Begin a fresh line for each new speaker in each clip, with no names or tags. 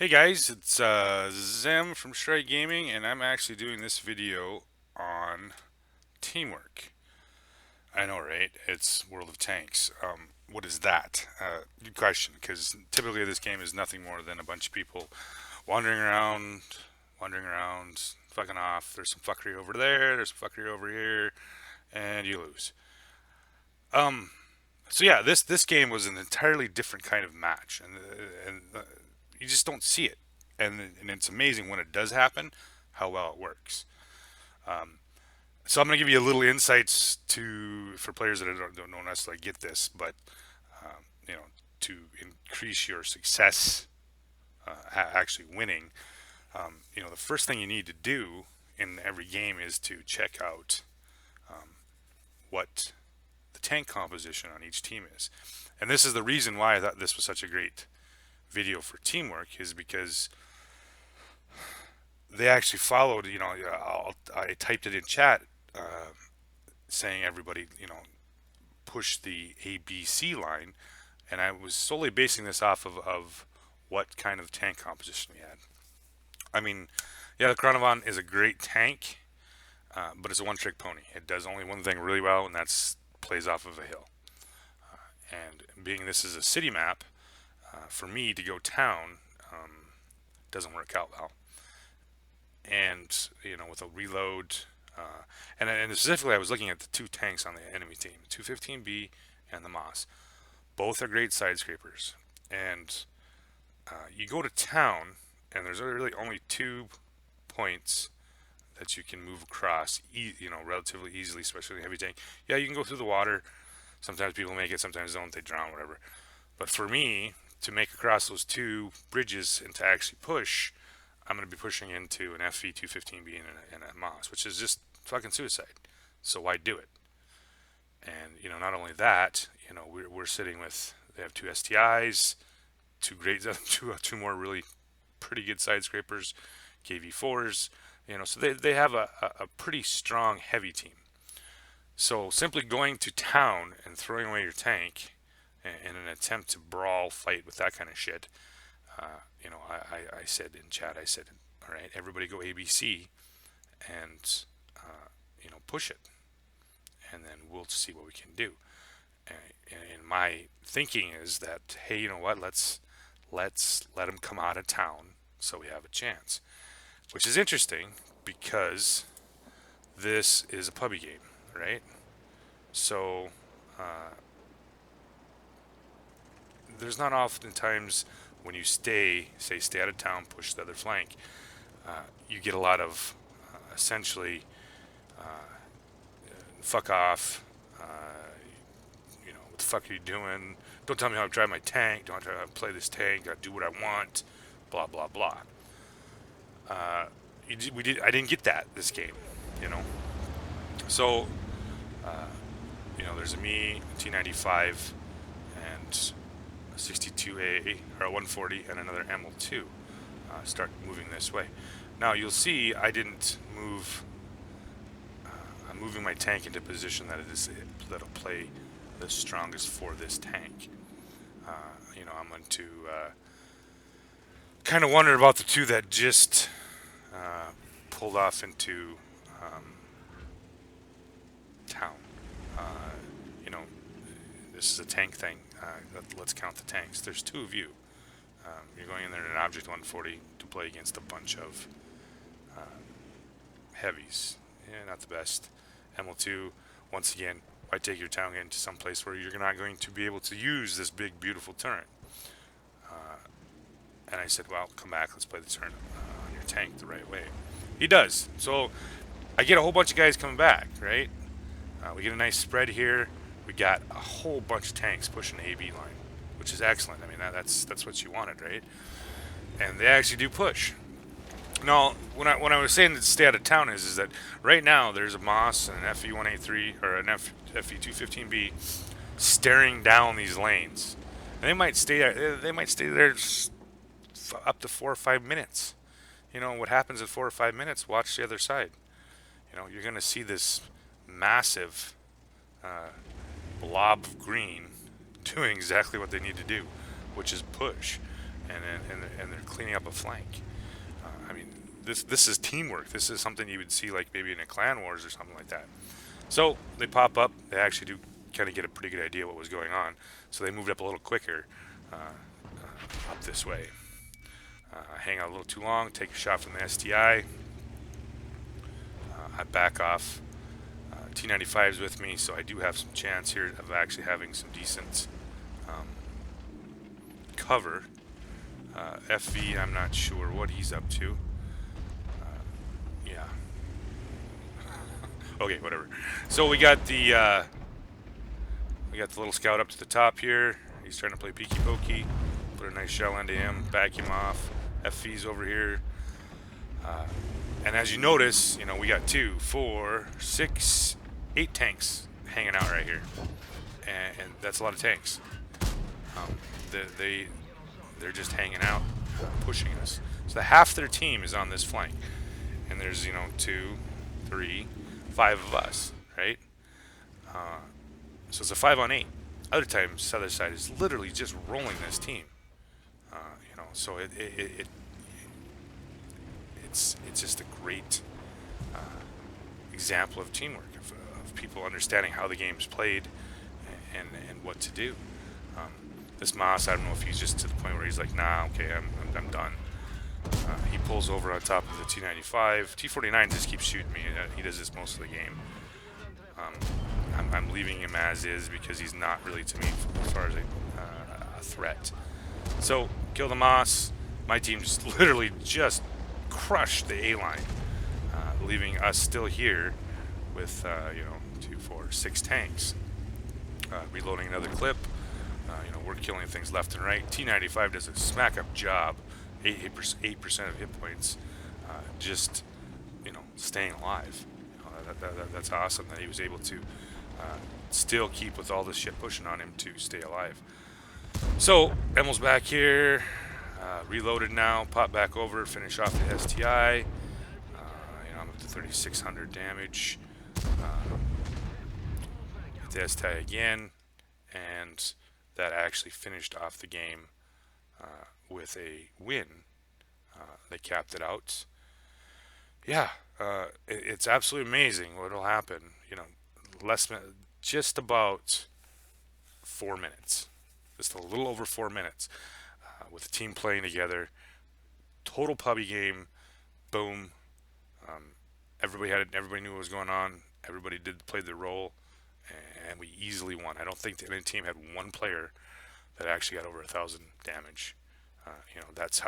Hey guys, it's Zem from Sorcery Gaming, and I'm actually doing this video on teamwork. I know, right? It's World of Tanks. What is that? Good question, because typically this game is nothing more than a bunch of people wandering around, fucking off. There's some fuckery over there, there's some fuckery over here, and you lose. Um, so yeah, this game was an entirely different kind of match, and you just don't see it, and it's amazing when it does happen, how well it works. Um, so I'm going to give you a little insights to for players that don't necessarily get this, but you know, to increase your success, actually winning. The first thing you need to do in every game is to check out what the tank composition on each team is. And this is the reason why I thought this was such a great video for teamwork, is because they actually followed. I typed it in chat, saying everybody, push the ABC line, and I was solely basing this off of what kind of tank composition we had. I mean, yeah, the Chronovan is a great tank, but it's a one-trick pony. It does only one thing really well, and that's plays off of a hill. And being this is a city map, for me to go town doesn't work out well. And with a reload, and specifically, I was looking at the two tanks on the enemy team, 215B and the Moss. Both are great side scrapers, and you go to town, and there's really only 2 points that you can move across, relatively easily, especially in heavy tank. Yeah, you can go through the water. Sometimes people make it, sometimes don't. They drown, whatever. But for me, to make across those two bridges and to actually push, I'm going to be pushing into an FV 215B and a Moss, which is just fucking suicide. So why do it? And not only that, we're sitting with, they have two STIs, two great, two more really pretty good side scrapers, KV4s. So they have a pretty strong heavy team. So simply going to town and throwing away your tank in an attempt to brawl, fight with that kind of shit, I said in chat, I said, all right, everybody go ABC and, push it. And then we'll see what we can do. And my thinking is that, hey, you know what? Let's let them come out of town so we have a chance. Which is interesting because this is a pubby game, right? So there's not often times when you stay out of town, push the other flank, you get a lot of essentially fuck off. What the fuck are you doing? Don't tell me how to drive my tank. Don't tell me how to play this tank. I do what I want. Blah blah blah. I didn't get that this game. So there's a me, a T95, and a 62A or a 140, and another ML2. Start moving this way. Now you'll see I didn't move. I'm moving my tank into a position that'll play the strongest for this tank. I'm going to kind of wonder about the two that just pulled off into town. This is a tank thing. Let's count the tanks. There's two of you. You're going in there in an Object 140 to play against a bunch of heavies. Yeah, not the best. ML2, once again, why take your town into some place where you're not going to be able to use this big, beautiful turret? And I said, well, come back, let's play the turret on your tank the right way. He does. So I get a whole bunch of guys coming back, right? We get a nice spread here. We got a whole bunch of tanks pushing the AB line, which is excellent. I mean, that's what you wanted, right? And they actually do push. Now, when I was saying to stay out of town is that right now there's a Moss and an FE183 or an FE215B staring down these lanes, and they might stay there. They might stay there up to 4 or 5 minutes. What happens in 4 or 5 minutes? Watch the other side. You're going to see this massive blob of green doing exactly what they need to do, which is push. and they're cleaning up a flank. I mean, this is teamwork. This is something you would see like maybe in a clan wars or something like that. So they pop up. They actually do kind of get a pretty good idea what was going on. So they moved up a little quicker up this way. Hang out a little too long. Take a shot from the STI. I back off. T95 is with me, so I do have some chance here of actually having some decent cover. FV, I'm not sure what he's up to. Yeah. Okay, whatever. So we got the little scout up to the top here. He's trying to play peeky pokey. Put a nice shell into him. Back him off. FV's over here. And as you notice, you know, we got 2, 4, 6, 8 tanks hanging out right here, and that's a lot of tanks. They're just hanging out, pushing us. So half their team is on this flank, and there's 2, 3, 5 of us, right? So it's a 5-on-8. Other times, the other side is literally just rolling this team. So it's just a great example of teamwork, of people understanding how the game's played and what to do. This Moss, I don't know if he's just to the point where he's like, nah, okay, I'm done. He pulls over on top of the T95. T49 just keeps shooting me. He does this most of the game. I'm leaving him as is because he's not really to me as far as a threat. So kill the Moss. My team just literally just crushed the A line, leaving us still here with 2, 4, 6 tanks. Reloading another clip. We're killing things left and right. T95 does a smack up job. 8% of hit points. Just staying alive. That's awesome that he was able to still keep with all this shit pushing on him to stay alive. So Emil's back here. Reloaded now. Pop back over. Finish off the STI. I'm up to 3,600 damage. Hit the STI again, and that actually finished off the game with a win. They capped it out. Yeah, it's absolutely amazing what'll happen. Just about 4 minutes, just a little over 4 minutes, with the team playing together. Total pubby game. Boom. Everybody knew what was going on. Everybody played their role, and we easily won. I don't think any team had one player that actually got over 1,000 damage. That's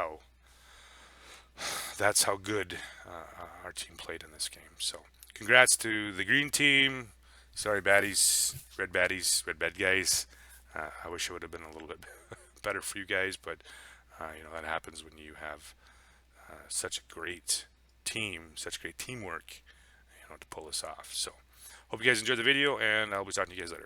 how good our team played in this game. So congrats to the green team. Sorry, baddies, red bad guys. I wish it would have been a little bit better for you guys, but that happens when you have such a great team, such great teamwork, to pull this off. So hope you guys enjoyed the video, and I'll be talking to you guys later.